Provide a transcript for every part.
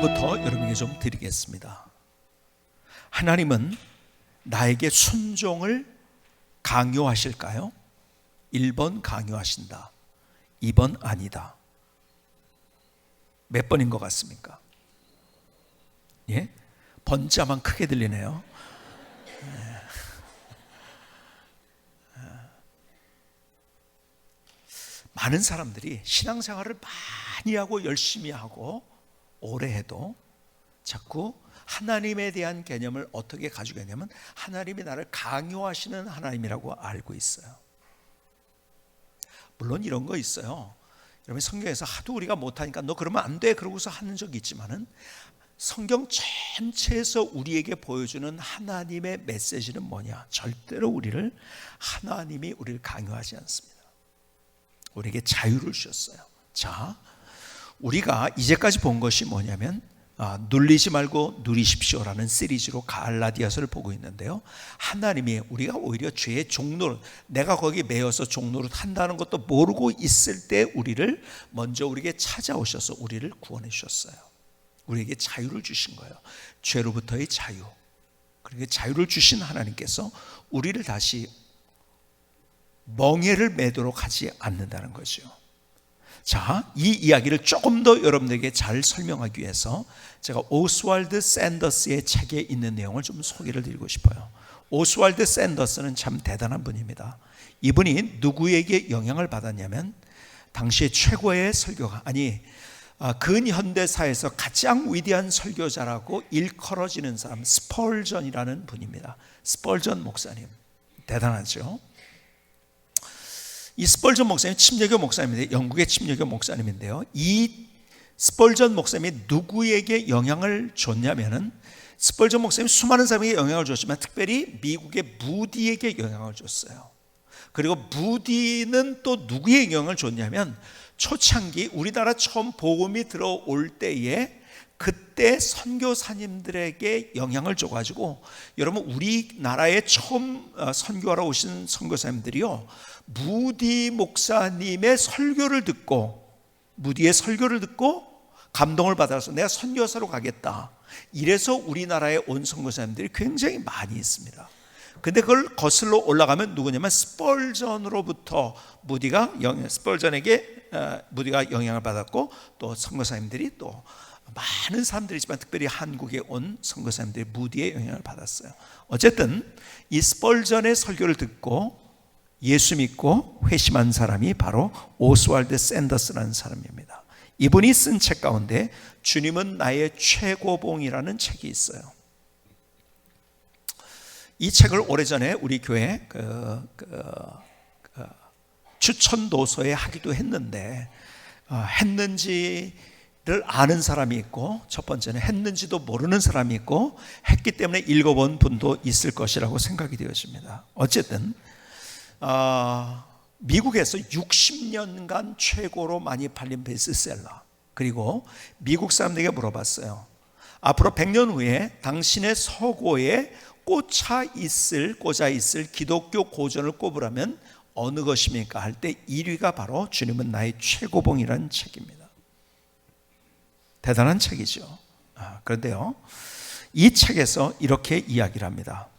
질문부터 여러분에게 좀 드리겠습니다. 하나님은 나에게 순종을 강요하실까요? 1번 강요하신다, 2번 아니다. 몇 번인 것 같습니까? 예? 번자만 크게 들리네요. 많은 사람들이 신앙생활을 많이 하고 열심히 하고 오래 해도 자꾸 하나님에 대한 개념을 어떻게 가지고 있냐면 하나님이 나를 강요하시는 하나님이라고 알고 있어요. 물론 이런 거 있어요. 여러분, 성경에서 하도 우리가 못하니까 너 그러면 안 돼 그러고서 하는 적이 있지만은 성경 전체에서 우리에게 보여주는 하나님의 메시지는 뭐냐? 절대로 하나님이 우리를 강요하지 않습니다. 우리에게 자유를 주셨어요. 자, 우리가 이제까지 본 것이 뭐냐면 눌리지 말고 누리십시오라는 시리즈로 갈라디아서를 보고 있는데요, 하나님이 우리가 오히려 죄의 종노릇, 내가 거기 매여서 종노릇 한다는 것도 모르고 있을 때 우리를 먼저 우리에게 찾아오셔서 우리를 구원해 주셨어요. 우리에게 자유를 주신 거예요. 죄로부터의 자유. 그리고 자유를 주신 하나님께서 우리를 다시 멍에를 매도록 하지 않는다는 거죠. 자, 이 이야기를 조금 더 여러분들에게 잘 설명하기 위해서 제가 오스왈드 샌더스의 책에 있는 내용을 좀 소개를 드리고 싶어요. 오스왈드 샌더스는 참 대단한 분입니다. 이분이 누구에게 영향을 받았냐면 당시의 최고의 설교가, 근현대사에서 가장 위대한 설교자라고 일컬어지는 사람, 스펄전이라는 분입니다. 스펄전 목사님, 대단하죠. 이 스펄전 목사님 침례교 목사님인데, 영국의 침례교 목사님인데요, 이 스펄전 목사님이 누구에게 영향을 줬냐면은, 스펄전 목사님이 수많은 사람에게 영향을 줬지만 특별히 미국의 무디에게 영향을 줬어요. 그리고 무디는 또 누구에게 영향을 줬냐면 초창기 우리나라 처음 복음이 들어올 때에 그때 선교사님들에게 영향을 줘가지고, 여러분, 우리나라에 처음 선교하러 오신 선교사님들이요, 무디 목사님의 설교를 듣고, 무디의 설교를 듣고 감동을 받아서 내가 선교사로 가겠다, 이래서 우리나라에 온 선교사님들이 굉장히 많이 있습니다. 근데 그걸 거슬러 올라가면 누구냐면 스펄전으로부터 스펄전에게 무디가 영향을 받았고, 또 선교사님들이 또 많은 사람들이지만 특별히 한국에 온 선교사님들이 무디의 영향을 받았어요. 어쨌든 이 스펄전의 설교를 듣고 예수 믿고 회심한 사람이 바로 오스왈드 샌더스라는 사람입니다. 이분이 쓴 책 가운데 주님은 나의 최고봉이라는 책이 있어요. 이 책을 오래전에 우리 교회 추천 도서에 하기도 했는데, 했는지를 아는 사람이 있고, 첫 번째는 했는지도 모르는 사람이 있고, 했기 때문에 읽어본 분도 있을 것이라고 생각이 되어집니다. 어쨌든 미국에서 60년간 최고로 많이 팔린 베스트셀러. 그리고 미국 사람들에게 물어봤어요. 앞으로 100년 후에 당신의 서고에 꽂아 있을 기독교 고전을 꼽으라면 어느 것입니까? 할 때 1위가 바로 주님은 나의 최고봉이라는 책입니다. 대단한 책이죠. 그런데요, 이 책에서 이렇게 이야기를 합니다.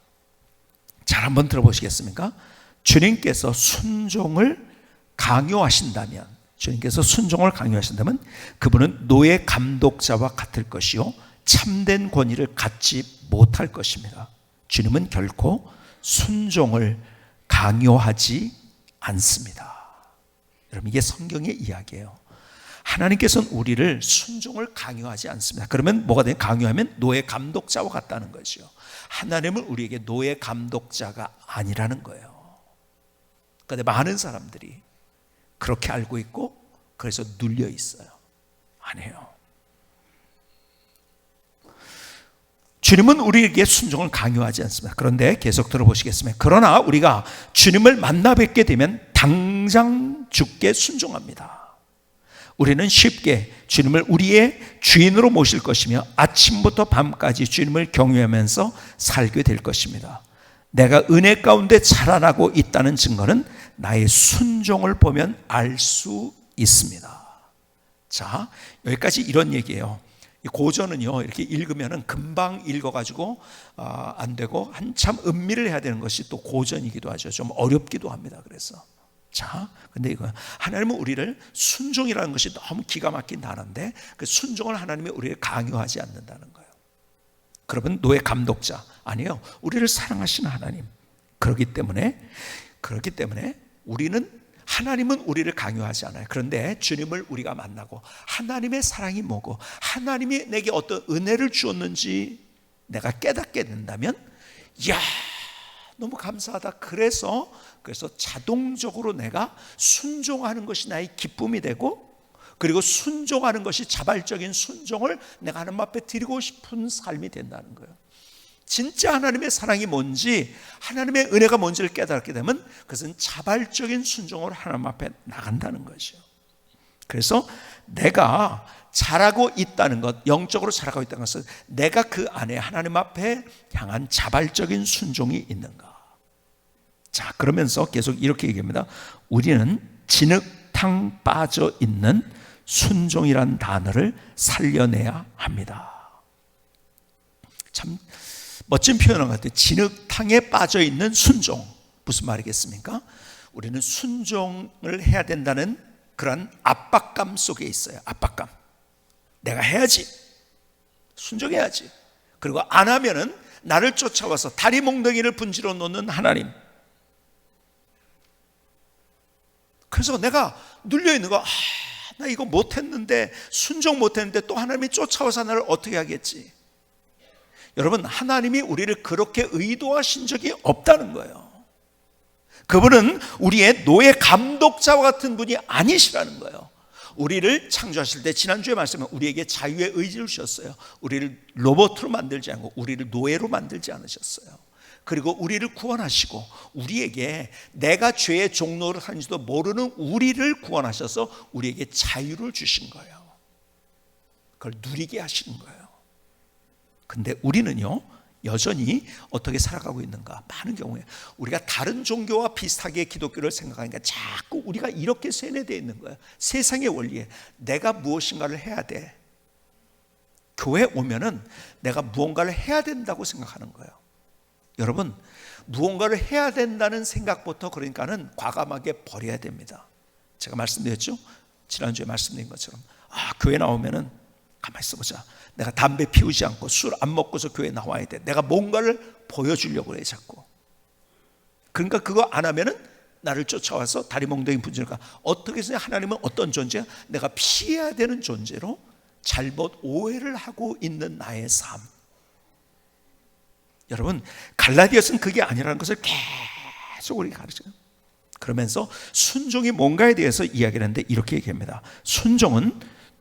잘 한번 들어보시겠습니까? 주님께서 순종을 강요하신다면 그분은 노예 감독자와 같을 것이요 참된 권위를 갖지 못할 것입니다. 주님은 결코 순종을 강요하지 않습니다. 여러분, 이게 성경의 이야기예요. 하나님께서는 우리를 순종을 강요하지 않습니다. 그러면 뭐가 돼요? 강요하면 노예 감독자와 같다는 거죠. 하나님은 우리에게 노예 감독자가 아니라는 거예요. 그런데 많은 사람들이 그렇게 알고 있고 그래서 눌려 있어요. 아니에요. 주님은 우리에게 순종을 강요하지 않습니다. 그런데 계속 들어보시겠습니다. 그러나 우리가 주님을 만나 뵙게 되면 당장 주께 순종합니다. 우리는 쉽게 주님을 우리의 주인으로 모실 것이며 아침부터 밤까지 주님을 경외하면서 살게 될 것입니다. 내가 은혜 가운데 자라나고 있다는 증거는 나의 순종을 보면 알 수 있습니다. 자, 여기까지 이런 얘기예요. 이 고전은요 이렇게 읽으면은 금방 읽어가지고 안 되고 한참 음미를 해야 되는 것이 또 고전이기도 하죠. 좀 어렵기도 합니다. 그래서 자, 근데 이거 하나님은 우리를 순종이라는 것이 너무 기가 막힌 단어인데 그 순종을 하나님이 우리를 강요하지 않는다는 거예요. 그러면 노예 감독자 아니에요. 우리를 사랑하시는 하나님. 그렇기 때문에 하나님은 우리를 강요하지 않아요. 그런데 주님을 우리가 만나고 하나님의 사랑이 뭐고 하나님이 내게 어떤 은혜를 주었는지 내가 깨닫게 된다면 이야 너무 감사하다. 그래서 자동적으로 내가 순종하는 것이 나의 기쁨이 되고 그리고 순종하는 것이 자발적인 순종을 내가 하나님 앞에 드리고 싶은 삶이 된다는 거예요. 진짜 하나님의 사랑이 뭔지 하나님의 은혜가 뭔지를 깨닫게 되면 그것은 자발적인 순종으로 하나님 앞에 나간다는 것이죠. 그래서 내가 잘하고 있다는 것, 영적으로 잘하고 있다는 것은 내가 그 안에 하나님 앞에 향한 자발적인 순종이 있는가. 자, 그러면서 계속 이렇게 얘기합니다. 우리는 진흙탕 빠져 있는 순종이란 단어를 살려내야 합니다. 참 멋진 표현인 것 같아요. 진흙탕에 빠져 있는 순종. 무슨 말이겠습니까? 우리는 순종을 해야 된다는 그런 압박감 속에 있어요. 압박감. 내가 해야지. 순종해야지. 그리고 안 하면은 나를 쫓아와서 다리 몽둥이를 분지러 놓는 하나님. 그래서 내가 눌려있는 거, 나 이거 못했는데, 순종 못했는데 또 하나님이 쫓아와서 나를 어떻게 하겠지? 여러분, 하나님이 우리를 그렇게 의도하신 적이 없다는 거예요. 그분은 우리의 노예 감독자와 같은 분이 아니시라는 거예요. 우리를 창조하실 때 지난주에 말씀은 우리에게 자유의 의지를 주셨어요. 우리를 로봇으로 만들지 않고 우리를 노예로 만들지 않으셨어요. 그리고 우리를 구원하시고 우리에게 내가 죄의 종로를 하는지도 모르는 우리를 구원하셔서 우리에게 자유를 주신 거예요. 그걸 누리게 하시는 거예요. 근데 우리는요 여전히 어떻게 살아가고 있는가? 많은 경우에 우리가 다른 종교와 비슷하게 기독교를 생각하니까 자꾸 우리가 이렇게 세뇌되어 있는 거예요. 세상의 원리에 내가 무엇인가를 해야 돼. 교회 오면은 내가 무언가를 해야 된다고 생각하는 거예요. 여러분, 무언가를 해야 된다는 생각부터 그러니까는 과감하게 버려야 됩니다. 제가 말씀드렸죠? 지난주에 말씀드린 것처럼 교회 나오면은 가만히 있어보자. 내가 담배 피우지 않고 술 안 먹고서 교회에 나와야 돼. 내가 뭔가를 보여주려고 해 자꾸. 그러니까 그거 안 하면은 나를 쫓아와서 다리 몽둥이 분지니까 어떻게 해서 하나님은 어떤 존재야? 내가 피해야 되는 존재로 잘못 오해를 하고 있는 나의 삶. 여러분, 갈라디아서는 그게 아니라는 것을 계속 우리가 가르쳐요. 그러면서 순종이 뭔가에 대해서 이야기를 하는데 이렇게 얘기합니다. 순종은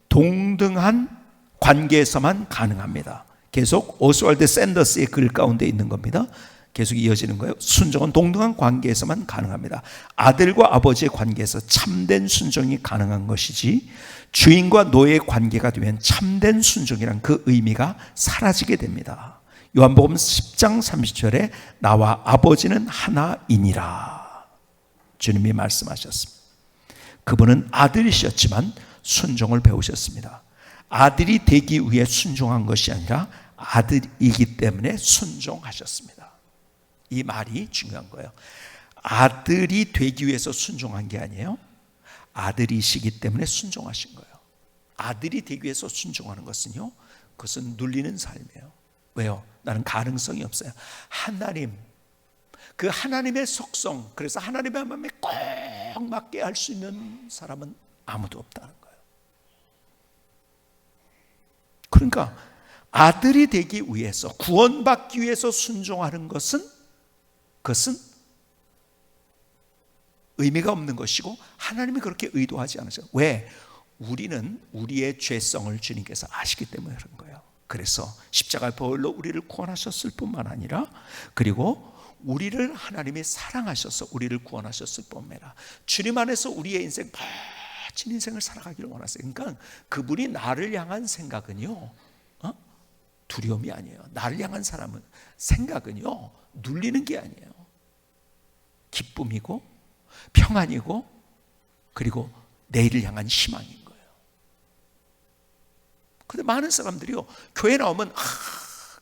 동등한 관계에서만 가능합니다. 계속 오스왈드 샌더스의 글 가운데 있는 겁니다. 계속 이어지는 거예요. 순종은 동등한 관계에서만 가능합니다. 아들과 아버지의 관계에서 참된 순종이 가능한 것이지 주인과 노예의 관계가 되면 참된 순종이란 그 의미가 사라지게 됩니다. 요한복음 10장 30절에 나와 아버지는 하나이니라 주님이 말씀하셨습니다. 그분은 아들이셨지만 순종을 배우셨습니다. 아들이 되기 위해 순종한 것이 아니라 아들이기 때문에 순종하셨습니다. 이 말이 중요한 거예요. 아들이 되기 위해서 순종한 게 아니에요. 아들이시기 때문에 순종하신 거예요. 아들이 되기 위해서 순종하는 것은요, 그것은 눌리는 삶이에요. 왜요? 나는 가능성이 없어요. 하나님, 그 하나님의 속성, 그래서 하나님의 마음에 꼭 맞게 할 수 있는 사람은 아무도 없다는 거예요. 그러니까 아들이 되기 위해서, 구원받기 위해서 순종하는 것은 그것은 의미가 없는 것이고 하나님이 그렇게 의도하지 않으셔요. 왜? 우리는 우리의 죄성을 주님께서 아시기 때문에 그런 거예요. 그래서 십자가의 보혈로 우리를 구원하셨을 뿐만 아니라 그리고 우리를 하나님이 사랑하셔서 우리를 구원하셨을 뿐만 아니라 주님 안에서 우리의 인생 멋진 인생을 살아가기를 원하세요. 그러니까 그분이 나를 향한 생각은요 두려움이 아니에요. 나를 향한 사람은 생각은요 눌리는 게 아니에요. 기쁨이고 평안이고 그리고 내일을 향한 희망인 거예요. 근데 많은 사람들이요, 교회 나오면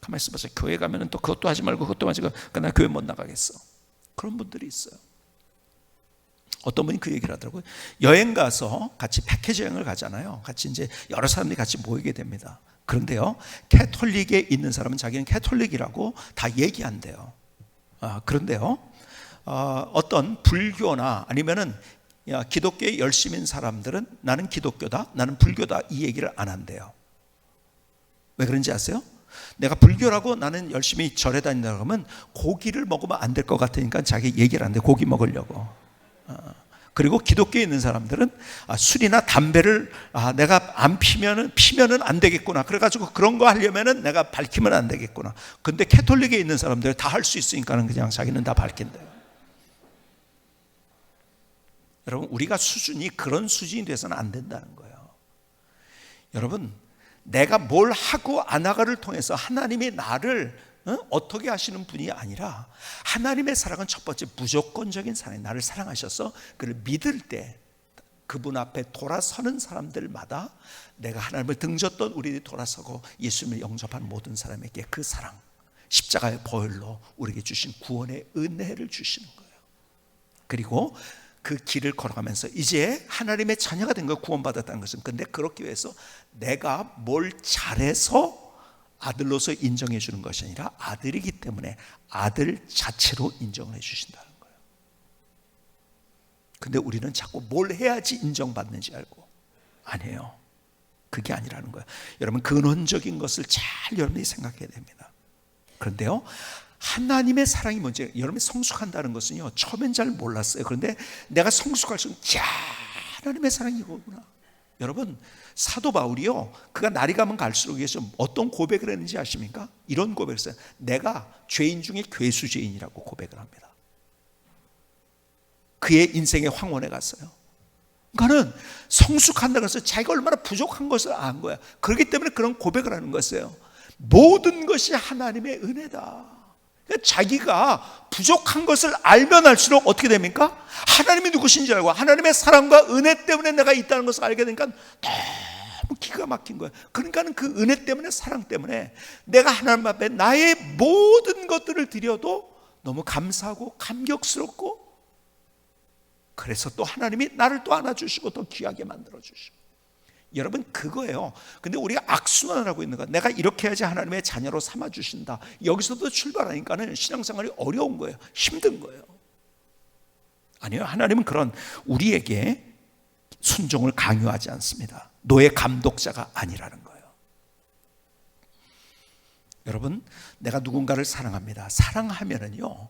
가만히 있어보세요. 교회 가면은 또 그것도 하지 말고 그것도 하지 말고, 그러니까 나 교회 못 나가겠어. 그런 분들이 있어요. 어떤 분이 그 얘기를 하더라고요. 여행 가서 같이 패키지 여행을 가잖아요. 같이 이제 여러 사람들이 같이 모이게 됩니다. 그런데요, 캐톨릭에 있는 사람은 자기는 캐톨릭이라고 다 얘기한대요. 그런데요, 어떤 불교나 아니면은 기독교에 열심인 사람들은 나는 기독교다, 나는 불교다, 이 얘기를 안 한대요. 왜 그런지 아세요? 내가 불교라고 나는 열심히 절에 다닌다고 하면 고기를 먹으면 안 될 것 같으니까 자기 얘기를 안 돼. 고기 먹으려고. 그리고 기독교에 있는 사람들은 술이나 담배를 내가 안 피면은 안 되겠구나. 그래가지고 그런 거 하려면은 내가 밝히면 안 되겠구나. 근데 캐톨릭에 있는 사람들 다 할 수 있으니까는 그냥 자기는 다 밝힌대요. 여러분, 우리가 수준이 그런 수준이 돼서는 안 된다는 거예요. 여러분, 내가 뭘 하고 안 하고를 통해서 하나님이 나를 어떻게 하시는 분이 아니라, 하나님의 사랑은 첫 번째 무조건적인 사랑이, 나를 사랑하셔서 그를 믿을 때 그분 앞에 돌아서는 사람들마다, 내가 하나님을 등졌던 우리들이 돌아서고 예수님을 영접한 모든 사람에게 그 사랑, 십자가의 보혈로 우리에게 주신 구원의 은혜를 주시는 거예요. 그리고 그 길을 걸어가면서 이제 하나님의 자녀가 된 거, 구원받았다는 것은, 근데 그렇기 위해서 내가 뭘 잘해서 아들로서 인정해 주는 것이 아니라 아들이기 때문에 아들 자체로 인정을 해 주신다는 거예요. 근데 우리는 자꾸 뭘 해야지 인정받는지 알고 안 해요. 그게 아니라는 거예요. 여러분, 근원적인 것을 잘 여러분이 생각해야 됩니다. 그런데요, 하나님의 사랑이 뭔지, 여러분이 성숙한다는 것은요, 처음엔 잘 몰랐어요. 그런데 내가 성숙할수록 하나님의 사랑이 이거구나. 여러분, 사도 바울이요, 그가 날이 가면 갈수록 위해서 어떤 고백을 했는지 아십니까? 이런 고백을 했어요. 내가 죄인 중에 괴수죄인이라고 고백을 합니다. 그의 인생의 황혼에 갔어요. 그러니까는 성숙한다고 해서 자기가 얼마나 부족한 것을 안 거야. 그렇기 때문에 그런 고백을 하는 것이에요. 모든 것이 하나님의 은혜다. 그러니까 자기가 부족한 것을 알면 알수록 어떻게 됩니까? 하나님이 누구신지 알고 하나님의 사랑과 은혜 때문에 내가 있다는 것을 알게 되니까 너무 기가 막힌 거예요. 그러니까는 그 은혜 때문에, 사랑 때문에 내가 하나님 앞에 나의 모든 것들을 드려도 너무 감사하고 감격스럽고, 그래서 또 하나님이 나를 또 안아주시고 더 귀하게 만들어주시고. 여러분, 그거예요. 근데 우리가 악순환을 하고 있는 거야. 내가 이렇게 해야지 하나님의 자녀로 삼아주신다. 여기서도 출발하니까는 신앙생활이 어려운 거예요. 힘든 거예요. 아니요, 하나님은 그런 우리에게 순종을 강요하지 않습니다. 너의 감독자가 아니라는 거예요. 여러분, 내가 누군가를 사랑합니다. 사랑하면은요,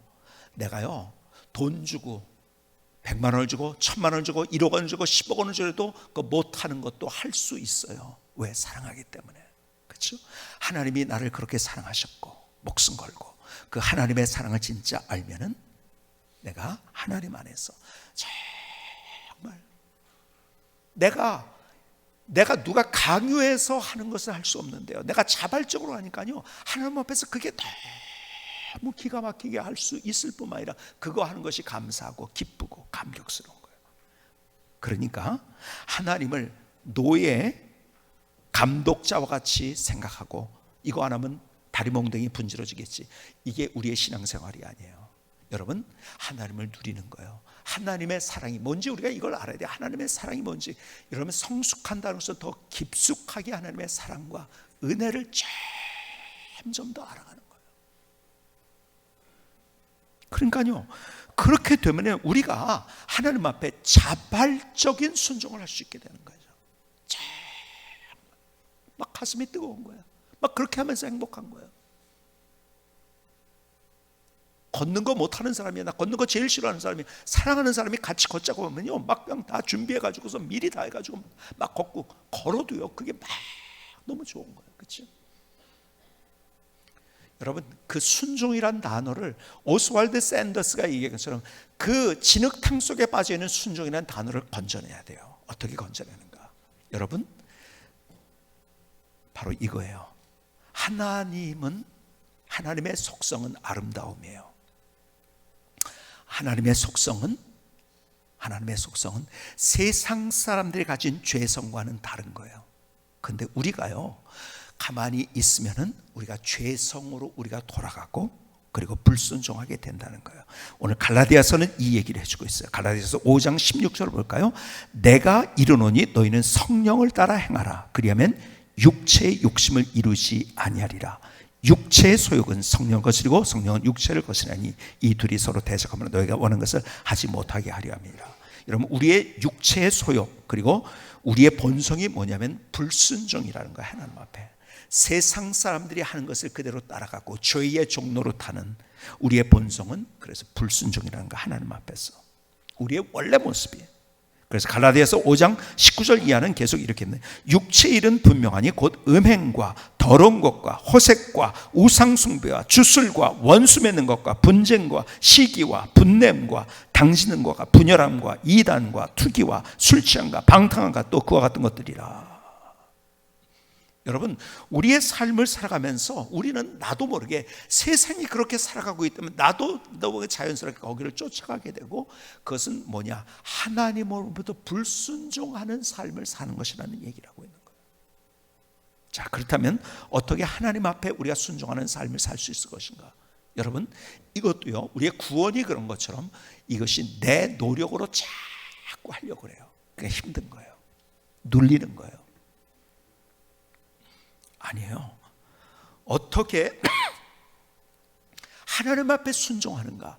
내가요, 돈 주고 100만 원을 주고 1000만 원을 주고 1억 원을 주고 10억 원을 줘도 그 못하는 것도 할 수 있어요. 왜? 사랑하기 때문에. 그렇죠? 하나님이 나를 그렇게 사랑하셨고 목숨 걸고 그 하나님의 사랑을 진짜 알면은 내가 하나님 안에서 정말 내가 누가 강요해서 하는 것을 할 수 없는데요, 내가 자발적으로 하니까요, 하나님 앞에서 그게 너무 기가 막히게 할 수 있을 뿐만 아니라 그거 하는 것이 감사하고 기쁘고 감격스러운 거예요. 그러니까 하나님을 노예 감독자와 같이 생각하고, 이거 안 하면 다리 몽둥이 분지러지겠지, 이게 우리의 신앙생활이 아니에요. 여러분, 하나님을 누리는 거예요. 하나님의 사랑이 뭔지 우리가 이걸 알아야 돼요. 하나님의 사랑이 뭔지. 여러분, 성숙한다는 것은 더 깊숙하게 하나님의 사랑과 은혜를 점점 더 알아가는 거예요. 그러니까요, 그렇게 되면 우리가 하나님 앞에 자발적인 순종을 할 수 있게 되는 거죠. 막 가슴이 뜨거운 거예요. 막 그렇게 하면서 행복한 거예요. 걷는 거 못하는 사람이야, 나 걷는 거 제일 싫어하는 사람이, 사랑하는 사람이 같이 걷자고 하면요, 막 그냥 다 준비해가지고서 미리 다 해가지고 막 걷고, 걸어도요, 그게 막 너무 좋은 거예요. 그렇죠? 여러분, 그 순종이란 단어를 오스왈드 샌더스가 얘기한 것처럼 그 진흙탕 속에 빠져있는 순종이라는 단어를 건져내야 돼요. 어떻게 건져내는가? 여러분, 바로 이거예요. 하나님의 속성은 아름다움이에요. 하나님의 속성은 세상 사람들이 가진 죄성과는 다른 거예요. 근데 우리가요, 가만히 있으면은 우리가 죄성으로 우리가 돌아가고 그리고 불순종하게 된다는 거예요. 오늘 갈라디아서는 이 얘기를 해주고 있어요. 갈라디아서 5장 16절 볼까요? 내가 이르노니 너희는 성령을 따라 행하라. 그리하면 육체의 욕심을 이루지 아니하리라. 육체의 소욕은 성령 거스리고 성령은 육체를 거스리니 이 둘이 서로 대적하므로 너희가 원하는 것을 하지 못하게 하려 함이라. 여러분, 우리의 육체의 소욕 그리고 우리의 본성이 뭐냐면 불순종이라는 거예요. 하나님 앞에 세상 사람들이 하는 것을 그대로 따라가고 죄의 종로로 타는 우리의 본성은 그래서 불순종이라는 거, 하나님 앞에서 우리의 원래 모습이에요. 그래서 갈라디아서 5장 19절 이하는 계속 이렇게 했네요. 육체의 일은 분명하니 곧 음행과 더러운 것과 호색과 우상숭배와 주술과 원수 맺는 것과 분쟁과 시기와 분냄과 당지는 것과 분열함과 이단과 투기와 술 취함과 방탕함과 또 그와 같은 것들이라. 여러분, 우리의 삶을 살아가면서 우리는 나도 모르게 세상이 그렇게 살아가고 있다면 나도 자연스럽게 거기를 쫓아가게 되고, 그것은 뭐냐? 하나님으로부터 불순종하는 삶을 사는 것이라는 얘기를 하고 있는 거예요. 자, 그렇다면 어떻게 하나님 앞에 우리가 순종하는 삶을 살 수 있을 것인가? 여러분, 이것도요, 우리의 구원이 그런 것처럼 이것이 내 노력으로 자꾸 하려고 그래요. 그게 힘든 거예요. 눌리는 거예요. 아니에요. 어떻게 하나님 앞에 순종하는가?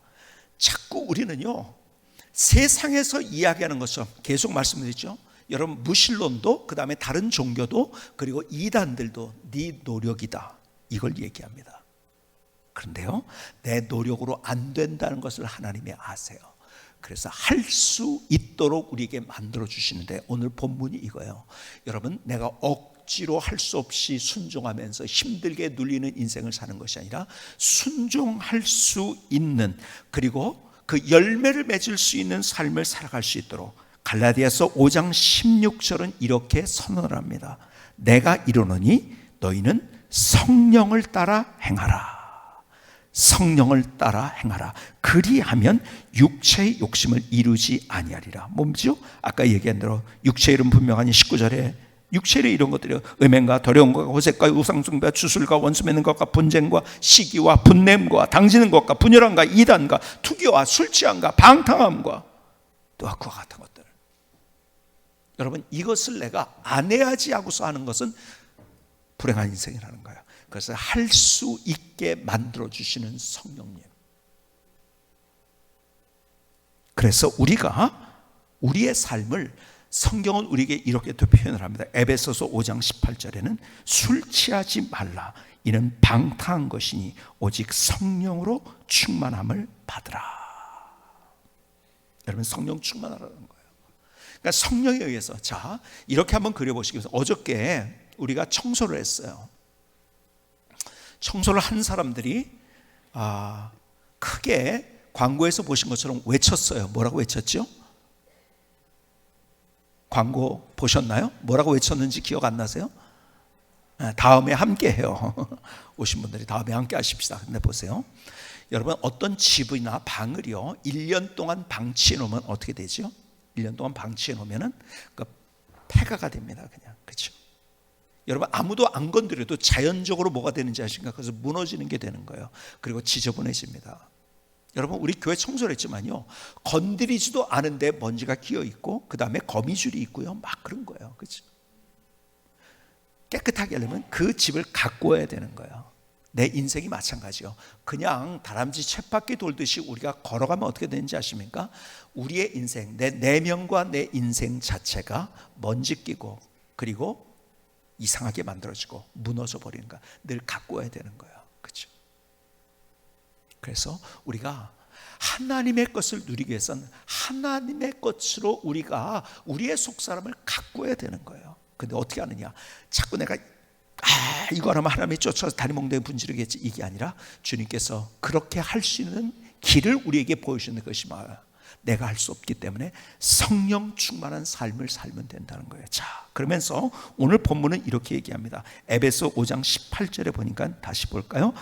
자꾸 우리는요, 세상에서 이야기하는 것처럼 계속 말씀드렸죠. 여러분, 무신론도 그 다음에 다른 종교도 그리고 이단들도 네 노력이다 이걸 얘기합니다. 그런데요, 내 노력으로 안 된다는 것을 하나님이 아세요. 그래서 할 수 있도록 우리에게 만들어 주시는데, 오늘 본문이 이거예요. 여러분, 내가 억지로 할 수 없이 순종하면서 힘들게 눌리는 인생을 사는 것이 아니라 순종할 수 있는, 그리고 그 열매를 맺을 수 있는 삶을 살아갈 수 있도록 갈라디아서 5장 16절은 이렇게 선언을 합니다. 내가 이르노니 너희는 성령을 따라 행하라. 성령을 따라 행하라. 그리하면 육체의 욕심을 이루지 아니하리라. 뭐죠? 아까 얘기한 대로 육체의 일은 분명하니 19절에 육체의 이런 것들이요, 음행과 더러운 것과 호색과 우상숭배와 주술과 원수 맺는 것과 분쟁과 시기와 분냄과 당지는 것과 분열함과 이단과 투기와 술 취함과 방탕함과 또 그와 같은 것들. 여러분, 이것을 내가 안 해야지 하고서 하는 것은 불행한 인생이라는 거예요. 그래서 할 수 있게 만들어 주시는 성령님. 그래서 우리가 우리의 삶을, 성경은 우리에게 이렇게 또 표현을 합니다. 에베소서 5장 18절에는 술 취하지 말라. 이는 방탕한 것이니 오직 성령으로 충만함을 받으라. 여러분, 성령 충만하라는 거예요. 그러니까 성령에 의해서, 자, 이렇게 한번 그려보시겠어요? 어저께 우리가 청소를 했어요. 청소를 한 사람들이 크게 광고에서 보신 것처럼 외쳤어요. 뭐라고 외쳤죠? 광고 보셨나요? 뭐라고 외쳤는지 기억 안 나세요? 다음에 함께 해요. 오신 분들이 다음에 함께 하십시다. 근데 보세요, 여러분, 어떤 집이나 방을요 1년 동안 방치해 놓으면 어떻게 되죠? 1년 동안 방치해 놓으면 그 폐가가 됩니다. 그냥, 그렇죠? 여러분, 아무도 안 건드려도 자연적으로 뭐가 되는지 아십니까? 그래서 무너지는 게 되는 거예요. 그리고 지저분해집니다. 여러분, 우리 교회 청소를 했지만요, 건드리지도 않은데 먼지가 끼어 있고 그 다음에 거미줄이 있고요, 막 그런 거예요. 그렇죠? 깨끗하게 하려면 그 집을 가꾸어야 되는 거예요. 내 인생이 마찬가지요. 그냥 다람쥐 쳇바퀴 돌듯이 우리가 걸어가면 어떻게 되는지 아십니까? 우리의 인생, 내 내면과 내 인생 자체가 먼지 끼고 그리고 이상하게 만들어지고 무너져 버리는 거야. 늘 가꾸어야 되는 거예요. 그렇죠? 그래서 우리가 하나님의 것을 누리기 위해서는 하나님의 것으로 우리가 우리의 속사람을 가꾸어야 되는 거예요. 근데 어떻게 하느냐? 자꾸 내가 이거 하면 하나님이 쫓아서 다리 몽둥이 분지르겠지, 이게 아니라 주님께서 그렇게 할 수 있는 길을 우리에게 보여주는 것이 내가 할 수 없기 때문에 성령 충만한 삶을 살면 된다는 거예요. 자, 그러면서 오늘 본문은 이렇게 얘기합니다. 에베소 5장 18절에 보니까 다시 볼까요?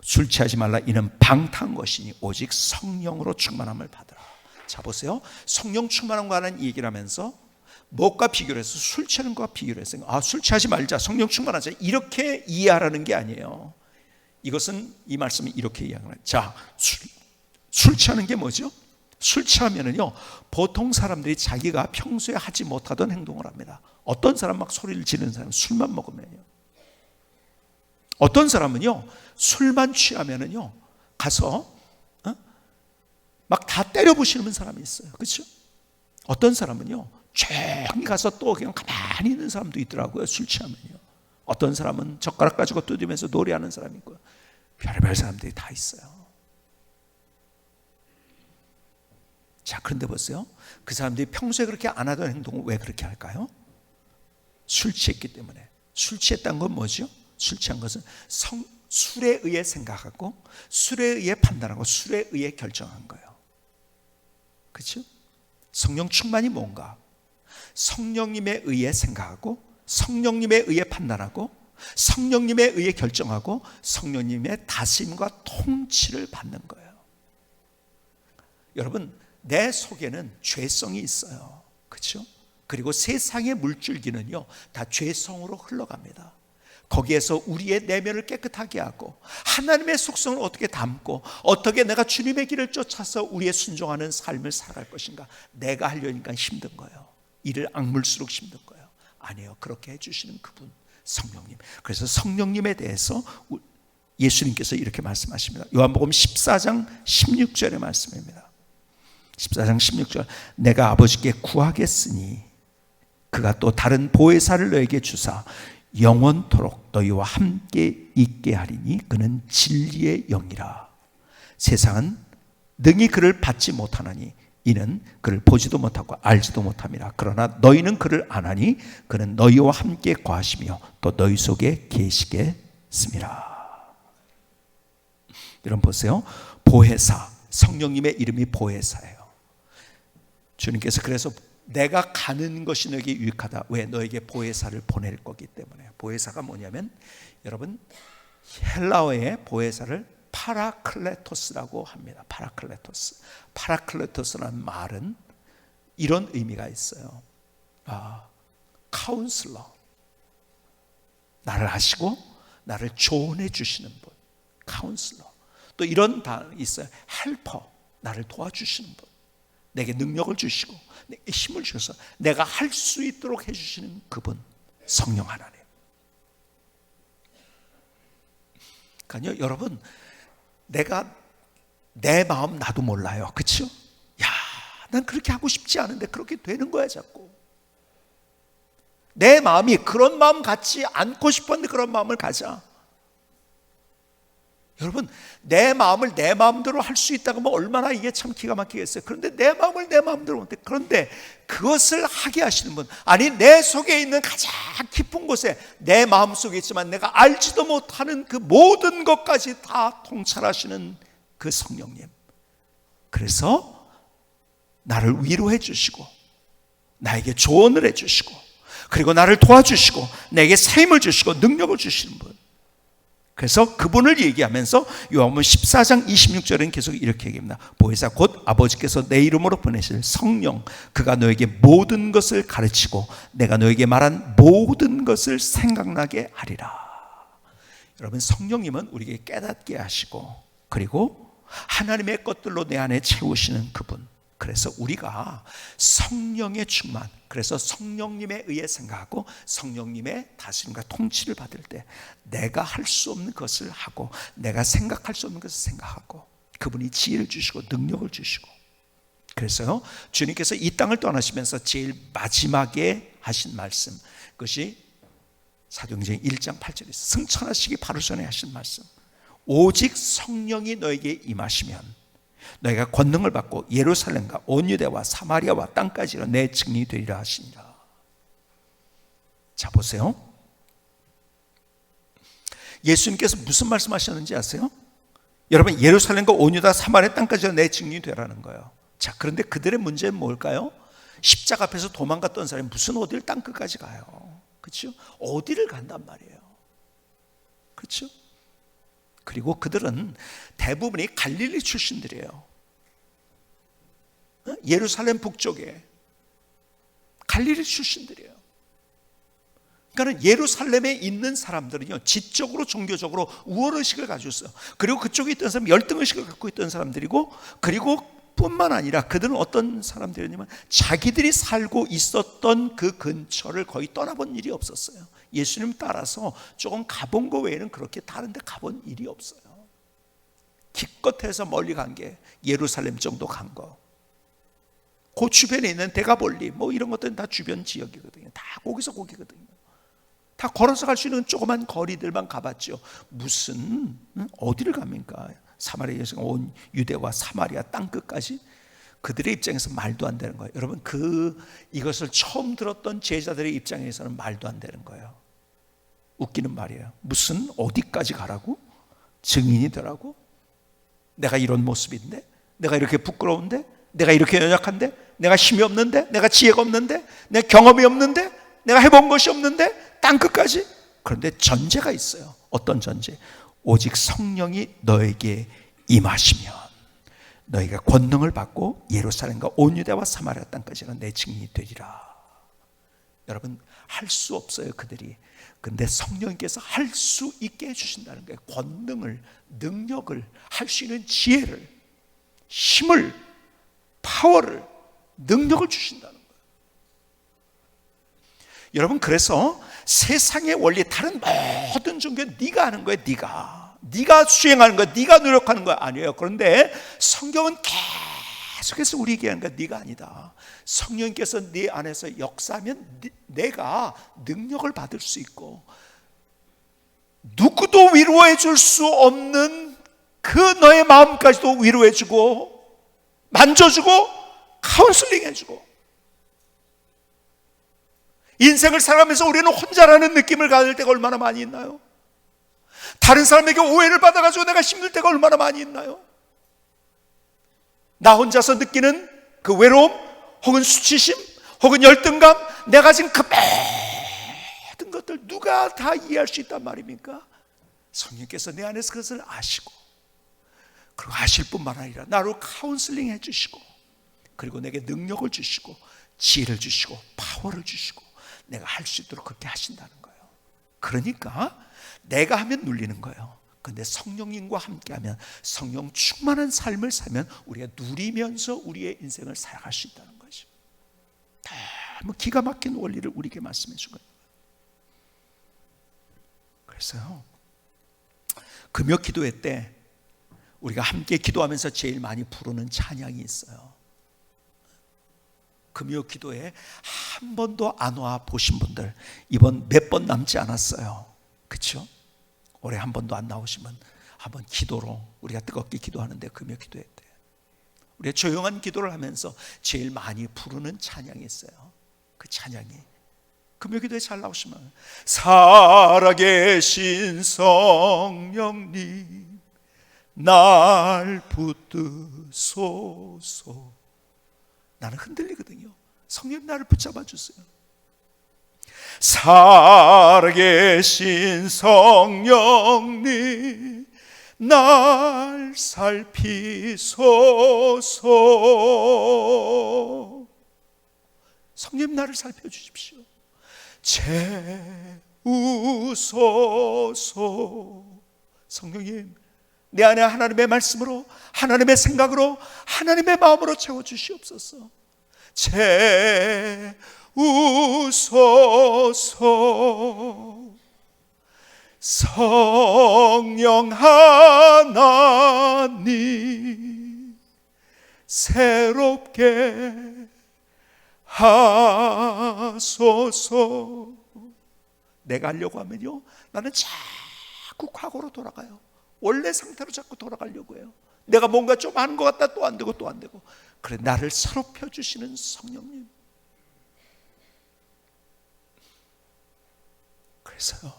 술 취하지 말라. 이는 방탕한 것이니 오직 성령으로 충만함을 받으라. 자, 보세요. 성령 충만함과 관한 얘기를 하면서 무엇과 비교를 해서? 술 취하는 것과 비교를 해서 술 취하지 말자, 성령 충만하자, 이렇게 이해하라는 게 아니에요. 이것은, 이 말씀은 이렇게 이해하는 거예요. 술 취하는 게 뭐죠? 술 취하면은요, 보통 사람들이 자기가 평소에 하지 못하던 행동을 합니다. 어떤 사람 막 소리를 지르는 사람, 술만 먹으면요. 어떤 사람은요, 술만 취하면은요, 가서 막 다 때려 부시는 사람이 있어요. 그렇죠? 어떤 사람은요, 조용히 가서 또 그냥 가만히 있는 사람도 있더라고요. 술 취하면요. 어떤 사람은 젓가락 가지고 두드리면서 노래하는 사람이 있고요. 별의별 사람들이 다 있어요. 자, 그런데 보세요. 그 사람들이 평소에 그렇게 안 하던 행동을 왜 그렇게 할까요? 술 취했기 때문에. 술 취했다는 건 뭐죠? 술 취한 것은 술에 의해 생각하고, 술에 의해 판단하고, 술에 의해 결정한 거예요. 그렇죠? 성령 충만이 뭔가? 성령님에 의해 생각하고, 성령님에 의해 판단하고, 성령님에 의해 결정하고, 성령님의 다스림과 통치를 받는 거예요. 여러분, 내 속에는 죄성이 있어요. 그렇죠? 그리고 세상의 물줄기는요, 다 죄성으로 흘러갑니다. 거기에서 우리의 내면을 깨끗하게 하고, 하나님의 속성을 어떻게 담고, 어떻게 내가 주님의 길을 쫓아서 우리의 순종하는 삶을 살아갈 것인가, 내가 하려니까 힘든 거예요. 이를 악물수록 힘든 거예요. 아니에요. 그렇게 해주시는 그분, 성령님. 그래서 성령님에 대해서 예수님께서 이렇게 말씀하십니다. 요한복음 14장 16절의 말씀입니다. 14장 16절, 내가 아버지께 구하겠으니 그가 또 다른 보혜사를 너에게 주사 영원토록 너희와 함께 있게 하리니 그는 진리의 영이라. 세상은 능히 그를 받지 못하나니 이는 그를 보지도 못하고 알지도 못함이라. 그러나 너희는 그를 아나니 그는 너희와 함께 거하시며 또 너희 속에 계시겠습니다. 여러분 보세요. 보혜사, 성령님의 이름이 보혜사예요. 주님께서 그래서 내가 가는 것이 너에게 유익하다. 왜? 너에게 보혜사를 보낼 거기 때문에. 보혜사가 뭐냐면, 여러분, 헬라어의 보혜사를 파라클레토스라고 합니다. 파라클레토스. 파라클레토스라는 말은 이런 의미가 있어요. 카운슬러, 나를 아시고 나를 조언해 주시는 분, 카운슬러. 또 이런 단어가 있어요. 헬퍼, 나를 도와주시는 분, 내게 능력을 주시고 내게 힘을 주셔서 내가 할 수 있도록 해주시는 그분, 성령 하나님. 그러니까요, 여러분, 내가 내 마음 나도 몰라요. 그렇죠? 야, 난 그렇게 하고 싶지 않은데 그렇게 되는 거야 자꾸. 내 마음이 그런 마음 같지 않고 싶었는데 그런 마음을 가져. 여러분, 내 마음을 내 마음대로 할 수 있다고 하면 얼마나 이게 참 기가 막히겠어요. 그런데 내 마음을 내 마음대로 못해. 그런데 그것을 하게 하시는 분, 아니 내 속에 있는 가장 깊은 곳에, 내 마음 속에 있지만 내가 알지도 못하는 그 모든 것까지 다 통찰하시는 그 성령님. 그래서 나를 위로해 주시고 나에게 조언을 해 주시고, 그리고 나를 도와주시고 내게 새 힘을 주시고 능력을 주시는 분. 그래서 그분을 얘기하면서 요한복음 14장 26절에는 계속 이렇게 얘기합니다. 보혜사 곧 아버지께서 내 이름으로 보내실 성령, 그가 너에게 모든 것을 가르치고 내가 너에게 말한 모든 것을 생각나게 하리라. 여러분, 성령님은 우리에게 깨닫게 하시고, 그리고 하나님의 것들로 내 안에 채우시는 그분. 그래서 우리가 성령의 충만, 그래서 성령님에 의해 생각하고 성령님의 다스림과 통치를 받을 때 내가 할 수 없는 것을 하고, 내가 생각할 수 없는 것을 생각하고, 그분이 지혜를 주시고 능력을 주시고. 그래서요, 주님께서 이 땅을 떠나시면서 제일 마지막에 하신 말씀, 그것이 사도행전 1장 8절에 승천하시기 바로 전에 하신 말씀, 오직 성령이 너에게 임하시면 너희가 권능을 받고 예루살렘과 온 유대와 사마리아와 땅까지로 내 증인이 되리라 하시니라. 자, 보세요. 예수님께서 무슨 말씀하셨는지 아세요? 여러분, 예루살렘과 온 유다 사마리아 땅까지로 내 증인이 되라는 거예요. 자, 그런데 그들의 문제는 뭘까요? 십자가 앞에서 도망갔던 사람이 무슨 어딜 땅끝까지 가요? 그렇죠? 어디를 간단 말이에요. 그렇죠? 그리고 그들은 대부분이 갈릴리 출신들이에요. 예루살렘 북쪽에 갈릴리 출신들이에요. 그러니까 예루살렘에 있는 사람들은요, 지적으로 종교적으로 우월의식을 가지고 있어요. 그리고 그쪽에 있던 사람은 열등의식을 갖고 있던 사람들이고, 그리고 뿐만 아니라 그들은 어떤 사람들이냐면 자기들이 살고 있었던 그 근처를 거의 떠나본 일이 없었어요. 예수님 따라서 조금 가본 거 외에는 그렇게 다른 데 가본 일이 없어요. 기껏해서 멀리 간 게 예루살렘 정도 간 거. 그 주변에 있는 데가볼리 뭐 이런 것들은 다 주변 지역이거든요. 다 거기서 거기거든요. 다 걸어서 갈 수 있는 조그만 거리들만 가봤죠. 무슨 어디를 갑니까? 사마리아에서 온 유대와 사마리아 땅끝까지. 그들의 입장에서 말도 안 되는 거예요. 여러분, 이것을 처음 들었던 제자들의 입장에서는 말도 안 되는 거예요. 웃기는 말이에요. 무슨 어디까지 가라고? 증인이 되라고? 내가 이런 모습인데? 내가 이렇게 부끄러운데? 내가 이렇게 연약한데? 내가 힘이 없는데? 내가 지혜가 없는데? 내가 경험이 없는데? 내가 해본 것이 없는데? 땅끝까지? 그런데 전제가 있어요. 어떤 전제? 오직 성령이 너에게 임하시면 너희가 권능을 받고 예루살렘과 온 유대와 사마리아 땅까지는 내 증인이 되리라. 여러분, 할 수 없어요, 그들이. 근데 성령께서 할 수 있게 해주신다는 거예요. 권능을, 능력을, 할 수 있는 지혜를, 힘을, 파워를, 능력을 주신다는 거예요. 여러분, 그래서 세상의 원리, 다른 모든 종교는 네가 하는 거예요. 네가 수행하는 거야, 네가 노력하는 거야. 아니에요. 그런데 성경은 계속해서 우리에게 하는 거야. 네가 아니다. 성령께서 네 안에서 역사하면 내가 능력을 받을 수 있고, 누구도 위로해 줄 수 없는 그 너의 마음까지도 위로해 주고, 만져주고, 카운슬링 해주고. 인생을 살아가면서 우리는 혼자라는 느낌을 가질 때가 얼마나 많이 있나요? 다른 사람에게 오해를 받아가지고 내가 힘들 때가 얼마나 많이 있나요? 나 혼자서 느끼는 그 외로움, 혹은 수치심, 혹은 열등감, 내가 지금 그 모든 것들 누가 다 이해할 수 있단 말입니까? 성령께서 내 안에서 그것을 아시고, 그리고 아실 뿐만 아니라 나로 카운슬링 해주시고, 그리고 내게 능력을 주시고, 지혜를 주시고, 파워를 주시고, 내가 할 수 있도록 그렇게 하신다는 거예요. 그러니까 내가 하면 눌리는 거예요. 그런데 성령님과 함께하면, 성령 충만한 삶을 살면 우리가 누리면서 우리의 인생을 살아갈 수 있다는 거죠. 너무 기가 막힌 원리를 우리에게 말씀해 준 거예요. 그래서요, 금요 기도회 때 우리가 함께 기도하면서 제일 많이 부르는 찬양이 있어요. 금요 기도에 한 번도 안 와 보신 분들, 이번 몇 번 남지 않았어요. 그렇죠? 올해 한 번도 안 나오시면 한번 기도로, 우리가 뜨겁게 기도하는데 금요 기도회 때 우리가 조용한 기도를 하면서 제일 많이 부르는 찬양이 있어요. 그 찬양이 금요 기도에 잘 나오시면, 살아계신 성령님 날 붙드소서. 나는 흔들리거든요. 성령님 나를 붙잡아 주세요. 살아계신 성령님 날 살피소서. 성령님 나를 살펴주십시오. 채우소서. 성령님 내 안에 하나님의 말씀으로, 하나님의 생각으로, 하나님의 마음으로 채워주시옵소서. 채우소서. 성령 하나님 새롭게 하소서. 내가 하려고 하면요, 나는 자꾸 과거로 돌아가요. 원래 상태로 자꾸 돌아가려고 해요. 내가 뭔가 좀 하는 것 같다, 또 안 되고 또 안 되고. 그래, 나를 새롭혀 주시는 성령님. 그래서요,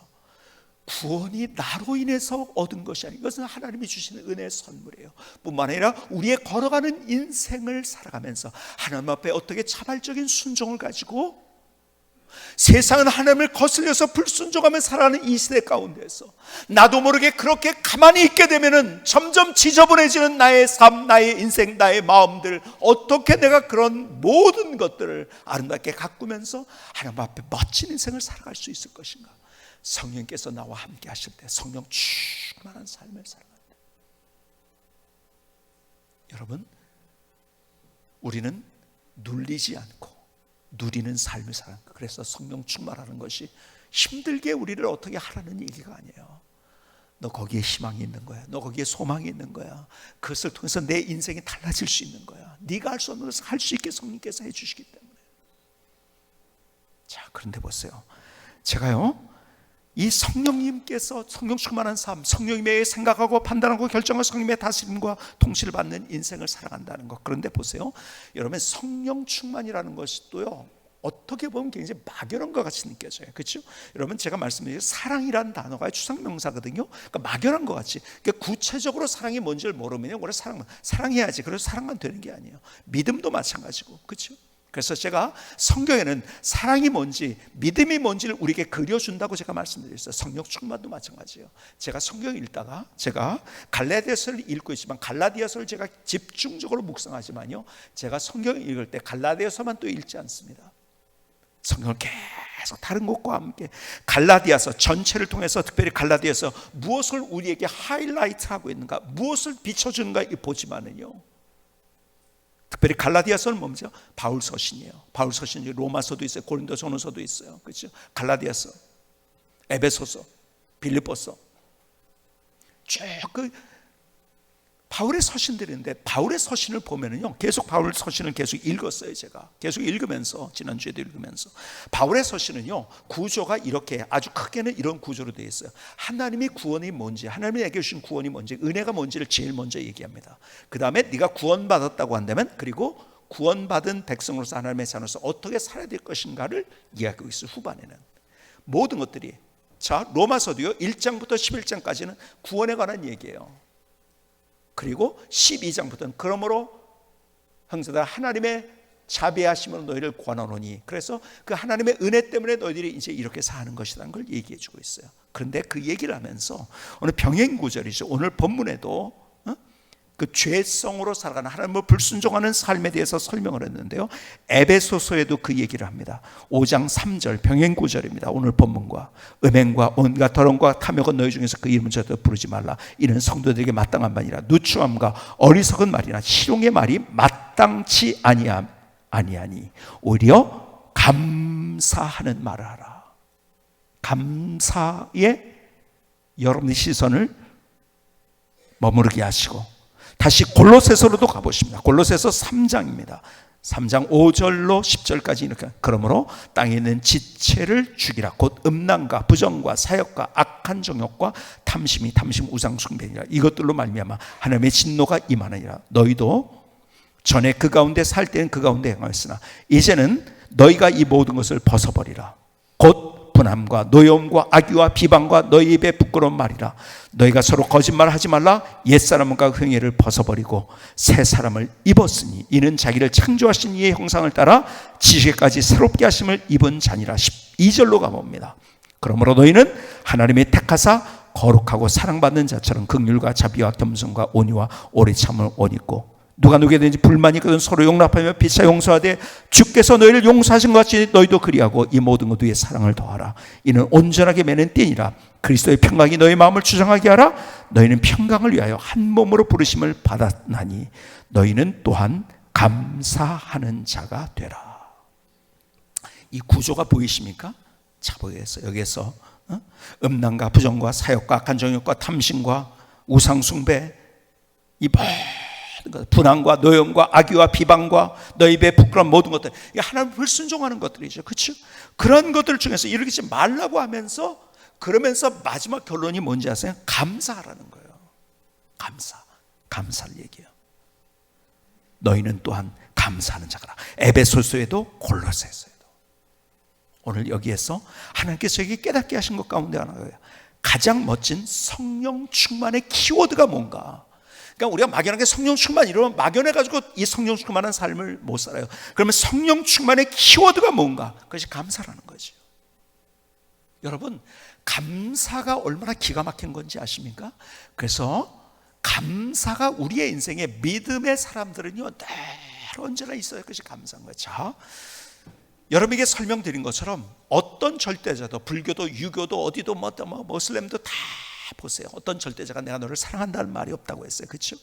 구원이 나로 인해서 얻은 것이 아니고 이것은 하나님이 주시는 은혜의 선물이에요. 뿐만 아니라 우리의 걸어가는 인생을 살아가면서 하나님 앞에 어떻게 자발적인 순종을 가지고 세상은 하나님을 거슬려서 불순종하며 살아가는 이 시대 가운데서 나도 모르게 그렇게 가만히 있게 되면은 점점 지저분해지는 나의 삶, 나의 인생, 나의 마음들, 어떻게 내가 그런 모든 것들을 아름답게 가꾸면서 하나님 앞에 멋진 인생을 살아갈 수 있을 것인가? 성령께서 나와 함께 하실 때 성령 충만한 삶을 살아간다. 여러분, 우리는 눌리지 않고 누리는 삶을 살아가는 거예요. 그래서 성령 충만하는 것이 힘들게 우리를 어떻게 하라는 얘기가 아니에요. 너 거기에 희망이 있는 거야. 너 거기에 소망이 있는 거야. 그것을 통해서 내 인생이 달라질 수 있는 거야. 네가 할 수 없는 것을 할 수 있게 성령께서 해주시기 때문에. 자, 그런데 보세요. 제가요, 이 성령님께서 성령 충만한 삶, 성령님의 생각하고 판단하고 결정하고 성령님의 다스림과 통치를 받는 인생을 살아간다는 것. 그런데 보세요, 여러분, 성령 충만이라는 것이 또요, 어떻게 보면 굉장히 막연한 것 같이 느껴져요. 그렇죠? 여러분, 제가 말씀드린 사랑이라는 단어가 추상명사거든요. 그러니까 막연한 것 같이. 그러니까 구체적으로 사랑이 뭔지를 모르면 원래 사랑해야지. 그래서 사랑만 되는 게 아니에요. 믿음도 마찬가지고, 그렇죠? 그래서 제가 성경에는 사랑이 뭔지 믿음이 뭔지를 우리에게 그려준다고 제가 말씀드렸어요. 성령 충만도 마찬가지예요. 제가 성경 읽다가 제가 갈라디아서를 읽고 있지만 갈라디아서를 제가 집중적으로 묵상하지만요, 제가 성경 읽을 때 갈라디아서만 또 읽지 않습니다. 성경을 계속 다른 것과 함께 갈라디아서 전체를 통해서 특별히 갈라디아서 무엇을 우리에게 하이라이트하고 있는가, 무엇을 비춰주는가 보지만은요, 특별히 갈라디아서는 뭡니까? 바울 서신이에요. 바울 서신이 로마서도 있어요. 고린도전서도 있어요. 그렇죠? 갈라디아서, 에베소서, 빌립보서, 쭉 그 바울의 서신들인데 바울의 서신을 보면은요, 계속 바울 서신을 계속 읽었어요. 제가 계속 읽으면서, 지난주에도 읽으면서 바울의 서신은요, 구조가 이렇게 아주 크게는 이런 구조로 되어 있어요. 하나님이 구원이 뭔지, 하나님에게 주신 구원이 뭔지, 은혜가 뭔지를 제일 먼저 얘기합니다. 그 다음에 네가 구원받았다고 한다면, 그리고 구원받은 백성으로서 하나님의 자녀로서 어떻게 살아야 될 것인가를 이야기하고 있어요. 후반에는 모든 것들이. 자, 로마서도요 1장부터 11장까지는 구원에 관한 얘기예요. 그리고 12장부터는 그러므로 형제들아 하나님의 자비하심으로 너희를 권하노니, 그래서 그 하나님의 은혜 때문에 너희들이 이제 이렇게 사는 것이라는 걸 얘기해 주고 있어요. 그런데 그 얘기를 하면서 오늘 병행 구절이죠. 오늘 본문에도 그 죄성으로 살아가는 하나님을 불순종하는 삶에 대해서 설명을 했는데요, 에베소서에도 그 얘기를 합니다. 5장 3절 병행 구절입니다. 오늘 본문과 음행과 온갖 더러움과 탐욕은 너희 중에서 그 이름을 절대 부르지 말라. 이는 성도들에게 마땅한 말이라. 누추함과 어리석은 말이나 실용의 말이 마땅치 아니하니 오히려 감사하는 말을 하라. 감사에 여러분의 시선을 머무르게 하시고, 다시 골로새서로도 가보십니다. 골로새서 3장입니다. 3장 5절로 10절까지 이렇게, 그러므로 땅에 있는 지체를 죽이라. 곧 음란과 부정과 사욕과 악한 정욕과 탐심 우상 숭배니라. 이것들로 말미암아 하나님의 진노가 임하느니라. 너희도 전에 그 가운데 살 때는 그 가운데 행하였으나 이제는 너희가 이 모든 것을 벗어버리라. 곧 분함과 노여움과 악의와 비방과 너희 입에 부끄러운 말이라. 너희가 서로 거짓말하지 말라. 옛사람과 행위를 벗어버리고 새 사람을 입었으니 이는 자기를 창조하신 이의 형상을 따라 지식까지 새롭게 하심을 입은 자니라. 12절로 가봅니다. 그러므로 너희는 하나님의 택하사 거룩하고 사랑받는 자처럼 긍휼과 자비와 겸손과 온유와 오래 참을 온 있고, 누가 누구에든지 불만이 있거든 서로 용납하며 피차 용서하되 주께서 너희를 용서하신 것 같이 너희도 그리하고 이 모든 것 위에 사랑을 더하라. 이는 온전하게 매는 띠니라. 그리스도의 평강이 너희 마음을 주장하게 하라. 너희는 평강을 위하여 한 몸으로 부르심을 받았나니 너희는 또한 감사하는 자가 되라. 이 구조가 보이십니까? 자, 보겠어요. 여기에서 음란과 부정과 사욕과 악한 정욕과 탐심과 우상 숭배, 이 분함과 노여움과 악의와 비방과 너희 입에 부끄러운 모든 것들, 이게 하나님 불순종하는 것들이죠. 그렇죠? 그런 것들 중에서 이러지 말라고 하면서, 그러면서 마지막 결론이 뭔지 아세요? 감사하라는 거예요. 감사를 얘기해요. 너희는 또한 감사하는 자가라. 에베소서에도 골로새서에도. 오늘 여기에서 하나님께서 저에게 깨닫게 하신 것 가운데 하나예요. 가장 멋진 성령 충만의 키워드가 뭔가? 그러니까 우리가 막연하게 성령 충만 이러면 막연해가지고 이 성령 충만한 삶을 못 살아요. 그러면 성령 충만의 키워드가 뭔가? 그것이 감사라는 거죠. 여러분, 감사가 얼마나 기가 막힌 건지 아십니까? 그래서 감사가 우리의 인생에 믿음의 사람들은요 늘 언제나 있어야 그것이 감사인 거예요. 자, 여러분에게 설명드린 것처럼 어떤 절대자도, 불교도 유교도 어디도 뭐 모슬렘도 다 보세요. 어떤 절대자가 내가 너를 사랑한다는 말이 없다고 했어요. 그렇죠?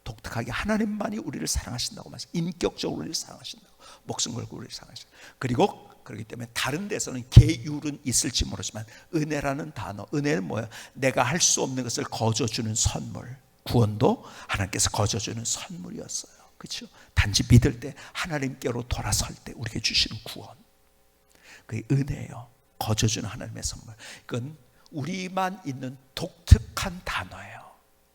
독특하게 하나님만이 우리를 사랑하신다고 말씀. 인격적으로 우리를 사랑하신다고, 목숨 걸고 우리를 사랑하신다. 그리고 그렇기 때문에 다른 데서는 계율은 있을지 모르지만 은혜라는 단어, 은혜는 뭐예요? 내가 할 수 없는 것을 거저주는 선물. 구원도 하나님께서 거저주는 선물이었어요. 그렇죠? 단지 믿을 때, 하나님께로 돌아설 때 우리에게 주시는 구원, 그게 은혜예요. 거저주는 하나님의 선물. 이건 우리만 있는 독특한 단어예요.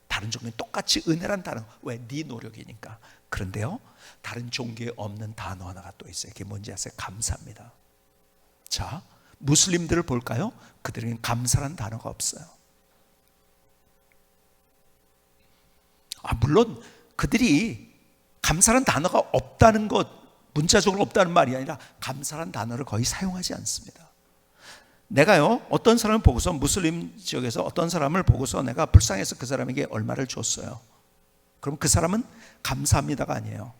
다른 종교는 똑같이 은혜란 단어. 왜? 네 노력이니까. 그런데요, 다른 종교에 없는 단어 하나가 또 있어요. 그게 뭔지 아세요? 감사입니다. 자, 무슬림들을 볼까요? 그들에게는 감사란 단어가 없어요. 물론 그들이 감사란 단어가 없다는 것, 문자적으로 없다는 말이 아니라 감사란 단어를 거의 사용하지 않습니다. 내가요 어떤 사람을 보고서, 무슬림 지역에서 어떤 사람을 보고서 내가 불쌍해서 그 사람에게 얼마를 줬어요. 그럼 그 사람은 감사합니다가 아니에요.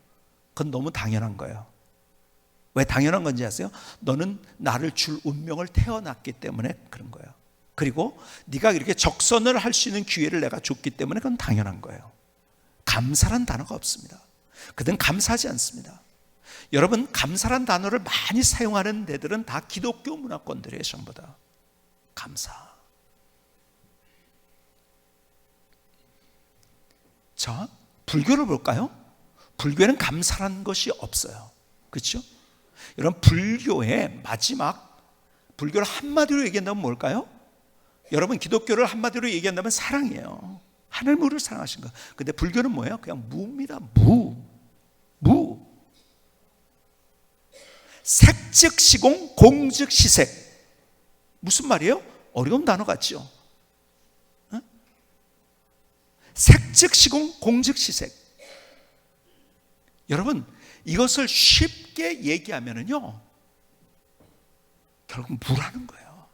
그건 너무 당연한 거예요. 왜 당연한 건지 아세요? 너는 나를 줄 운명을 태어났기 때문에 그런 거예요. 그리고 네가 이렇게 적선을 할 수 있는 기회를 내가 줬기 때문에 그건 당연한 거예요. 감사란 단어가 없습니다. 그들은 감사하지 않습니다. 여러분, 감사란 단어를 많이 사용하는 데들은 다 기독교 문화권들이에요. 전부 다 감사. 자, 불교를 볼까요? 불교에는 감사란 것이 없어요. 그렇죠? 여러분, 불교의 마지막, 불교를 한마디로 얘기한다면 뭘까요? 여러분, 기독교를 한마디로 얘기한다면 사랑이에요. 하나님 우리를 사랑하신 거. 근데 불교는 뭐예요? 그냥 무입니다. 무. 색즉시공 공즉시색. 무슨 말이에요? 어려운 단어 같죠? 색즉시공 공즉시색. 여러분, 이것을 쉽게 얘기하면은요 결국 무라는 거예요.